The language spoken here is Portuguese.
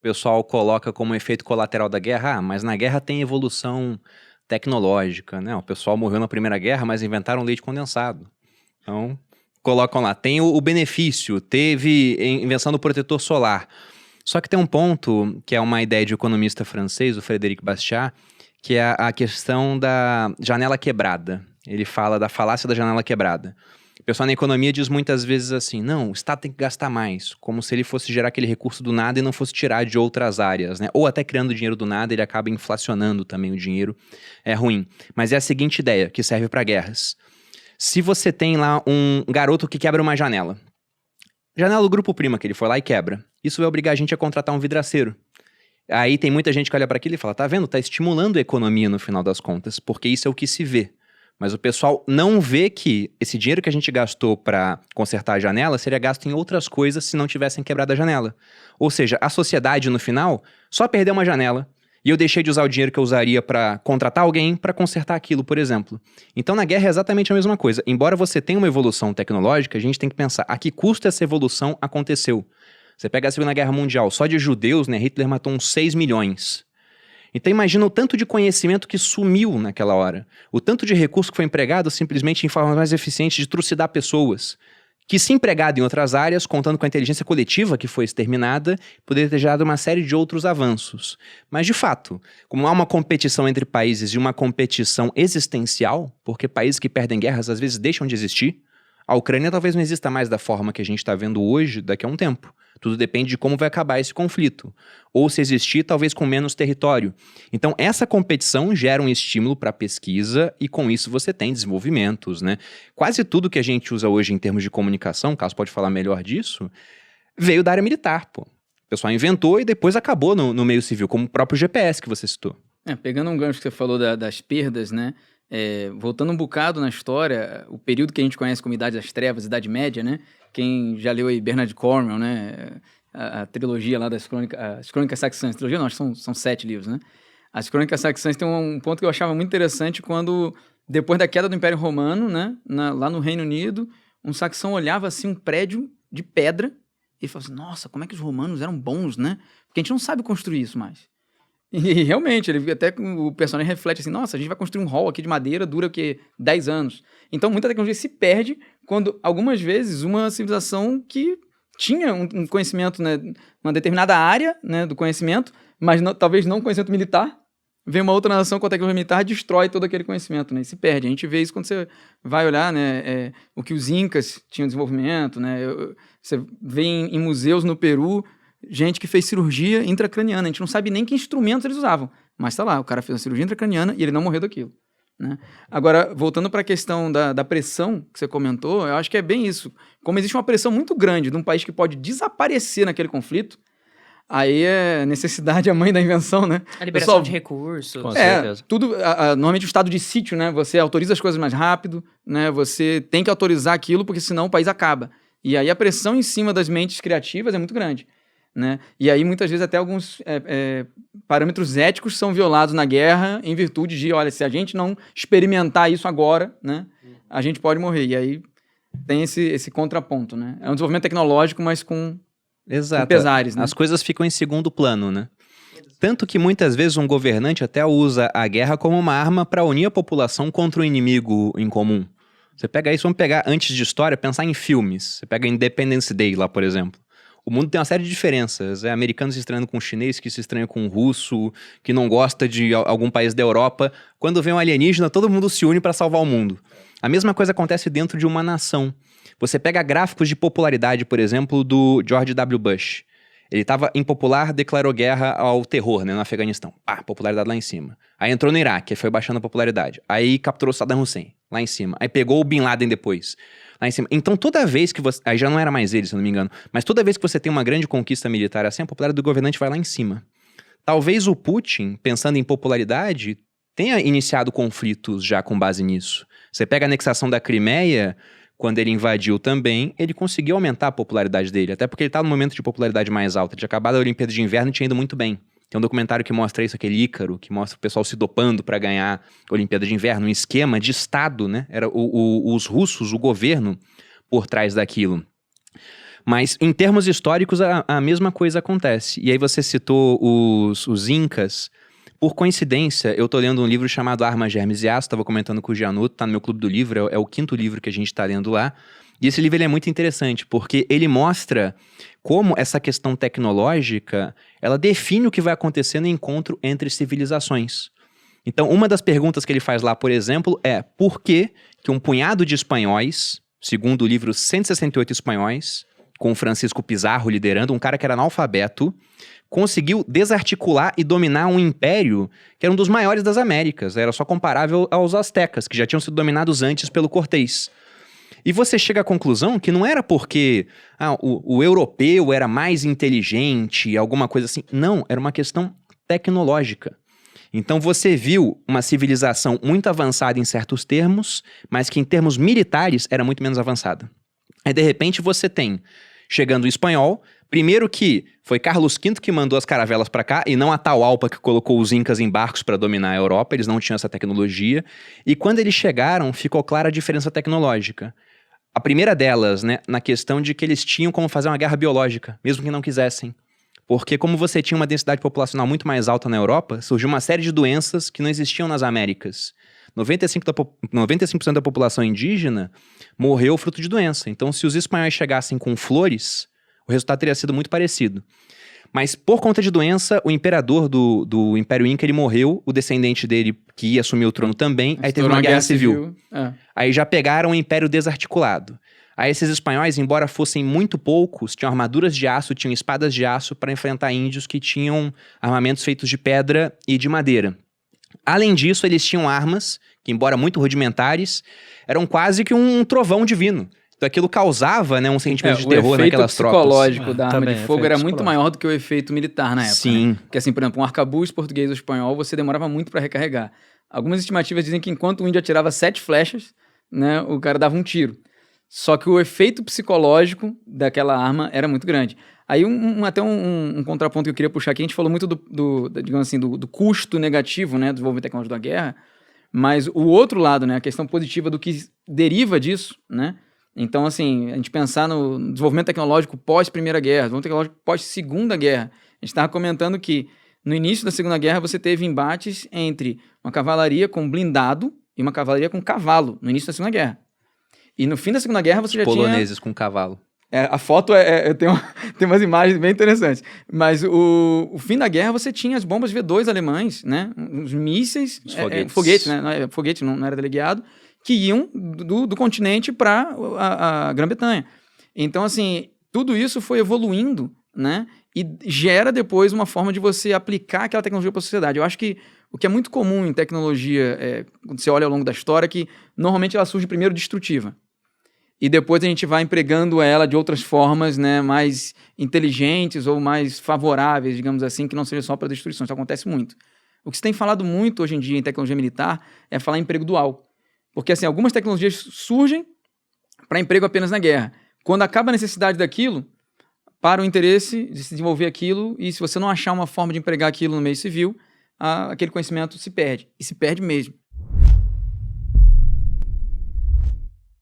O pessoal coloca como efeito colateral da guerra, mas na guerra tem evolução tecnológica, né? O pessoal morreu na Primeira Guerra, mas inventaram leite condensado. Então, colocam lá. Tem o benefício, teve invenção do protetor solar. Só que tem um ponto, que é uma ideia de economista francês, o Frédéric Bastiat, que é a questão da janela quebrada. Ele fala da falácia da janela quebrada. O pessoal na economia diz muitas vezes assim, não, o Estado tem que gastar mais, como se ele fosse gerar aquele recurso do nada e não fosse tirar de outras áreas, né? Ou até criando dinheiro do nada, ele acaba inflacionando também o dinheiro, é ruim. Mas é a seguinte ideia, que serve para guerras. Se você tem lá um garoto que quebra uma janela do Grupo Prima, que ele foi lá e quebra, isso vai obrigar a gente a contratar um vidraceiro. Aí tem muita gente que olha para aquilo e fala, tá vendo? Tá estimulando a economia no final das contas, porque isso é o que se vê. Mas o pessoal não vê que esse dinheiro que a gente gastou para consertar a janela seria gasto em outras coisas se não tivessem quebrado a janela. Ou seja, a sociedade, no final, só perdeu uma janela e eu deixei de usar o dinheiro que eu usaria para contratar alguém para consertar aquilo, por exemplo. Então, na guerra é exatamente a mesma coisa. Embora você tenha uma evolução tecnológica, a gente tem que pensar a que custo essa evolução aconteceu. Você pega a Segunda Guerra Mundial, só de judeus, né, Hitler matou uns 6 milhões. Então imagina o tanto de conhecimento que sumiu naquela hora. O tanto de recurso que foi empregado simplesmente em formas mais eficientes de trucidar pessoas. Que se empregado em outras áreas, contando com a inteligência coletiva que foi exterminada, poderia ter gerado uma série de outros avanços. Mas de fato, como há uma competição entre países e uma competição existencial, porque países que perdem guerras às vezes deixam de existir, a Ucrânia talvez não exista mais da forma que a gente está vendo hoje, daqui a um tempo. Tudo depende de como vai acabar esse conflito. Ou se existir, talvez com menos território. Então, essa competição gera um estímulo para a pesquisa e com isso você tem desenvolvimentos, né? Quase tudo que a gente usa hoje em termos de comunicação, Carlos pode falar melhor disso, veio da área militar, pô. O pessoal inventou e depois acabou no meio civil, como o próprio GPS que você citou. Pegando um gancho que você falou das perdas, né? Voltando um bocado na história, o período que a gente conhece como Idade das Trevas, Idade Média, né? Quem já leu aí Bernard Cornwell, né? A trilogia lá das as Crônicas Saxãs. Trilogia não, acho que são 7 livros, né? As Crônicas Saxãs tem um ponto que eu achava muito interessante quando, depois da queda do Império Romano, né? Lá no Reino Unido, um saxão olhava assim um prédio de pedra e falava assim, nossa, como é que os romanos eram bons, né? Porque a gente não sabe construir isso mais. E realmente, o personagem reflete assim, nossa, a gente vai construir um hall aqui de madeira, dura o quê? 10 anos. Então, muita tecnologia se perde quando, algumas vezes, uma civilização que tinha um conhecimento, né, uma determinada área, né, do conhecimento, mas talvez não conhecimento militar, vem uma outra nação com a tecnologia militar, destrói todo aquele conhecimento, né, e se perde. A gente vê isso quando você vai olhar, né, o que os incas tinham desenvolvimento, né, você vê em museus no Peru, gente que fez cirurgia intracraniana. A gente não sabe nem que instrumentos eles usavam. Mas tá lá, o cara fez uma cirurgia intracraniana e ele não morreu daquilo, né? Agora, voltando para a questão da pressão que você comentou, eu acho que é bem isso. Como existe uma pressão muito grande de um país que pode desaparecer naquele conflito, aí é necessidade a mãe da invenção, né? A liberação de recursos. Com certeza. Tudo, normalmente o estado de sítio, né? Você autoriza as coisas mais rápido, né? Você tem que autorizar aquilo, porque senão o país acaba. E aí a pressão em cima das mentes criativas é muito grande, né? E aí muitas vezes até alguns parâmetros éticos são violados na guerra em virtude de, olha, se a gente não experimentar isso agora, né, a gente pode morrer. E aí tem esse contraponto, né? É um desenvolvimento tecnológico, mas com pesares, né? As coisas ficam em segundo plano, né? Tanto que muitas vezes um governante até usa a guerra como uma arma para unir a população contra um inimigo em comum. Você pega isso, vamos pegar antes de história, pensar em filmes. Você pega Independence Day lá, por exemplo. O mundo tem uma série de diferenças. Americano se estranhando com o chinês, que se estranha com o russo, que não gosta de algum país da Europa. Quando vem um alienígena, todo mundo se une para salvar o mundo. A mesma coisa acontece dentro de uma nação. Você pega gráficos de popularidade, por exemplo, do George W. Bush. Ele estava impopular, declarou guerra ao terror, né, no Afeganistão. Popularidade lá em cima. Aí entrou no Iraque, foi baixando a popularidade. Aí capturou Saddam Hussein, lá em cima. Aí pegou o Bin Laden depois, lá em cima. Então toda vez que você... Aí já não era mais ele, se eu não me engano. Mas toda vez que você tem uma grande conquista militar assim, a popularidade do governante vai lá em cima. Talvez o Putin, pensando em popularidade, tenha iniciado conflitos já com base nisso. Você pega a anexação da Crimeia... Quando ele invadiu também, ele conseguiu aumentar a popularidade dele. Até porque ele estava no momento de popularidade mais alta. Ele tinha acabado a Olimpíada de Inverno e tinha ido muito bem. Tem um documentário que mostra isso, aquele Ícaro, que mostra o pessoal se dopando para ganhar a Olimpíada de Inverno. Um esquema de Estado, né? Era os russos, o governo, por trás daquilo. Mas em termos históricos, a mesma coisa acontece. E aí você citou os Incas. Por coincidência, eu tô lendo um livro chamado Armas, Germes e Aço, estava comentando com o Gianuto, tá no meu clube do livro, é o 5º livro que a gente está lendo lá. E esse livro ele é muito interessante, porque ele mostra como essa questão tecnológica, ela define o que vai acontecer no encontro entre civilizações. Então, uma das perguntas que ele faz lá, por exemplo, é por que um punhado de espanhóis, segundo o livro 168 espanhóis, com Francisco Pizarro liderando, um cara que era analfabeto, conseguiu desarticular e dominar um império que era um dos maiores das Américas. Era só comparável aos astecas, que já tinham sido dominados antes pelo Cortés. E você chega à conclusão que não era porque o europeu era mais inteligente, alguma coisa assim. Não, era uma questão tecnológica. Então você viu uma civilização muito avançada em certos termos, mas que em termos militares era muito menos avançada. Aí de repente você tem, chegando o espanhol, primeiro que foi Carlos V que mandou as caravelas para cá, e não Atahualpa que colocou os incas em barcos para dominar a Europa, eles não tinham essa tecnologia. E quando eles chegaram, ficou clara a diferença tecnológica. A primeira delas, né, na questão de que eles tinham como fazer uma guerra biológica, mesmo que não quisessem. Porque como você tinha uma densidade populacional muito mais alta na Europa, surgiu uma série de doenças que não existiam nas Américas. 95% da população indígena morreu fruto de doença. Então, se os espanhóis chegassem com flores, o resultado teria sido muito parecido. Mas, por conta de doença, o imperador do Império Inca, ele morreu, o descendente dele, que ia assumir o trono também, aí teve uma guerra civil. Aí já pegaram o Império desarticulado. Aí esses espanhóis, embora fossem muito poucos, tinham armaduras de aço, tinham espadas de aço para enfrentar índios que tinham armamentos feitos de pedra e de madeira. Além disso, eles tinham armas, que embora muito rudimentares, eram quase que um trovão divino. Então aquilo causava, né, um sentimento de terror naquelas tropas. O efeito psicológico da arma de fogo era muito maior do que o efeito militar na época. Sim. Né? Porque assim, por exemplo, um arcabuz português ou espanhol, você demorava muito para recarregar. Algumas estimativas dizem que enquanto o índio atirava 7 flechas, né, o cara dava um tiro. Só que o efeito psicológico daquela arma era muito grande. Aí até um contraponto que eu queria puxar aqui, a gente falou muito digamos assim, do custo negativo, né, do desenvolvimento tecnológico da guerra, mas o outro lado, né, a questão positiva do que deriva disso, né? Então, assim, a gente pensar no desenvolvimento tecnológico pós-Primeira Guerra, desenvolvimento tecnológico pós-Segunda Guerra. A gente estava comentando que no início da Segunda Guerra você teve embates entre uma cavalaria com blindado e uma cavalaria com cavalo, no início da Segunda Guerra. E no fim da Segunda Guerra você já tinha... Poloneses com cavalo. A foto tem umas imagens bem interessantes. Mas o fim da guerra você tinha as bombas V2 alemães, né? Os mísseis... Os foguetes. Foguetes, né? Foguete não era teleguiado, que iam do continente para a Grã-Bretanha. Então, assim, tudo isso foi evoluindo, né? E gera depois uma forma de você aplicar aquela tecnologia para a sociedade. Eu acho que o que é muito comum em tecnologia, quando você olha ao longo da história, é que normalmente ela surge primeiro destrutiva. E depois a gente vai empregando ela de outras formas, né, mais inteligentes ou mais favoráveis, digamos assim, que não seja só para destruição. Isso acontece muito. O que se tem falado muito hoje em dia em tecnologia militar é falar em emprego dual. Porque, assim, algumas tecnologias surgem para emprego apenas na guerra. Quando acaba a necessidade daquilo, para o interesse de se desenvolver aquilo, e se você não achar uma forma de empregar aquilo no meio civil, aquele conhecimento se perde. E se perde mesmo.